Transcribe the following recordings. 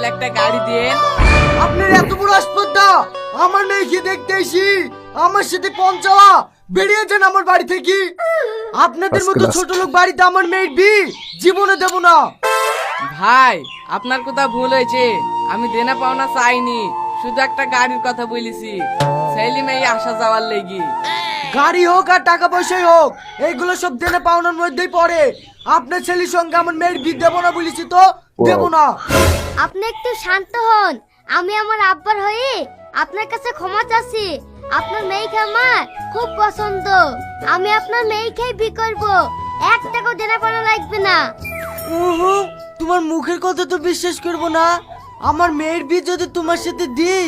তাহলে একটা গাড়ি দেন। আপনার এত বড় আসপদ্দা, আমার মেয়েকে দেখতে এসি আমার সাথে পঞ্চাওয়া বেরিয়ে যান আমার বাড়ি থেকে। আপনাদের মতো ছোট লোক বাড়িতে আমার মেয়ের বিয়ে জীবনে দেব না। ভাই আপনার কথা ভুল হয়েছে, আমি দেনা পাওনা চাইনি, শুধু একটা গাড়ির কথা বলেছি, ছেলে মেয়ে আসা যাওয়ার লেগে। গাড়ি হোক আর টাকা পয়সাই হোক, এইগুলো সব দেনা পাওনার মধ্যেই পড়ে। আপনার ছেলের সঙ্গে আমার মেয়ের বিয়ে দেব না বলেছি তো দেব না। আপনি একটু শান্ত হন। আমি আমার আব্বার হয়ে আপনার কাছে ক্ষমা চাচ্ছি। আপনার মেয়েকে আমার খুব পছন্দ। আমি আপনার মেয়েকেই বিয়ে করব। 1 টাকাও দেনা পাওনা লাগবে না। উহু, তোমার মুখের কথা তো বিশ্বাস করব না। আমার মেয়ের বিয়ে যদি তোমার সাথে দিই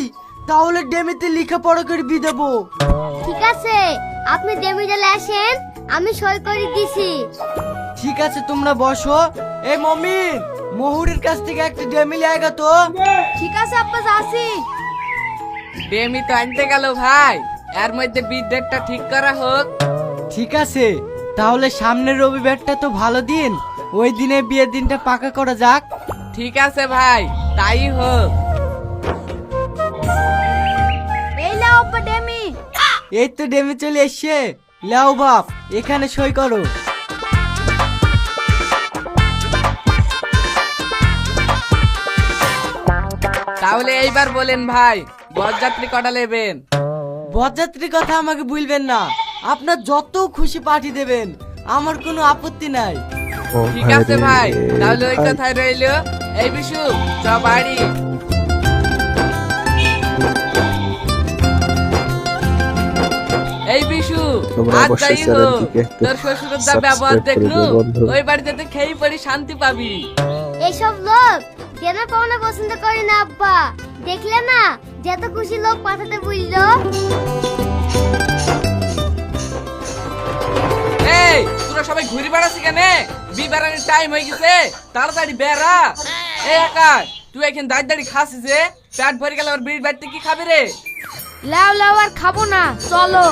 তাহলে ডেমিতে লেখাপড়া করে বিয়ে দেবো। ঠিক আছে, আপনি ডেমিডালে আসেন, আমি সই করে দিছি। ঠিক আছে তোমরা বসো। এই মমিন, মহুরের কাছ থেকে একটা ডেমি লাগা তো। ঠিক আছে আব্বা, যাচ্ছি। ডেমি তো আনতে গেল ভাই, এর মধ্যে বিয়ের ডেটটা ঠিক করা হোক। ঠিক আছে, তাহলে সামনের রবিবারটা তো ভালো দিন, ওই দিনে বিয়ের দিনটা পাকা করা যাক। ঠিক আছে ভাই, তাই হোক। এই নাও আব্বা ডেমি। এই তো ডেমি চলে এসছে। লাও বাপ, এখানে সই করো। তাহলে এইবার বলেন ভাই, বরযাত্রী কটা নেবেন? বরযাত্রীর কথা আমাকে বলবেন না, আপনার যত খুশি পার্টি দেবেন, আমার কোনো আপত্তি নাই। ঠিক আছে ভাই, তাহলে ওই কথাই রইলো। এই বিশু, চ বাড়ি। এই বিশু, তোমরা আজ অবশ্যই যাই হোক, চ্যানেলটিকে একটু তোর শ্বশুরের যা সাবস্ক্রাইব ব্যবহার করে দেখনু, দিও বন্ধু। ওই বাড়িতে তো খেয়ে পড়ি শান্তি পাবি। এইসব লোক দেনা পাওনা পছন্দ করে না আব্বা। দেখলে না যত খুশি লোক পাঠাতে বললো। এই তোরা সবাই ঘুরে বেড়াচ্ছি কেন? বি বেড়ানোর টাইম হয়ে গেছে, তাড়াতাড়ি বেড়া। এই আকাশ, তুই এখন দাঁড়ি খাসিস যে, পেট ভরে গেল, আর বিড়ির বাড়িতে কি খাবি রে? লাও লাও আর খাবো না, চলো।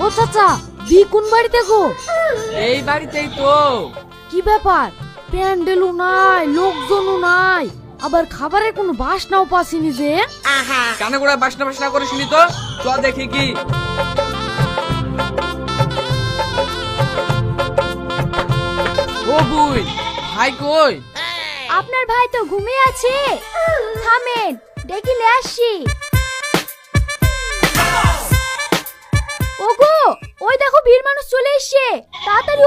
ও চাচা, দি কোন বাড়িতে গো? এই বাড়িতেই তো। কি ব্যাপার? প্যান্ডেলও নাই, লোকজনও নাই, আবার খাবারের কোনো বাসনাও পাসিনি যে। কানে গোড়া বাসনা বাসনা করে শুনি তো, চ দেখি কি। ও বুই, ভাই কই? আপনার ভাই তো ঘুমিয়ে আছে। থামেন, ডেকে আসি। ওগো, ওই দেখো ভিড় মানুষ চলে এসছে, তাড়াতাড়ি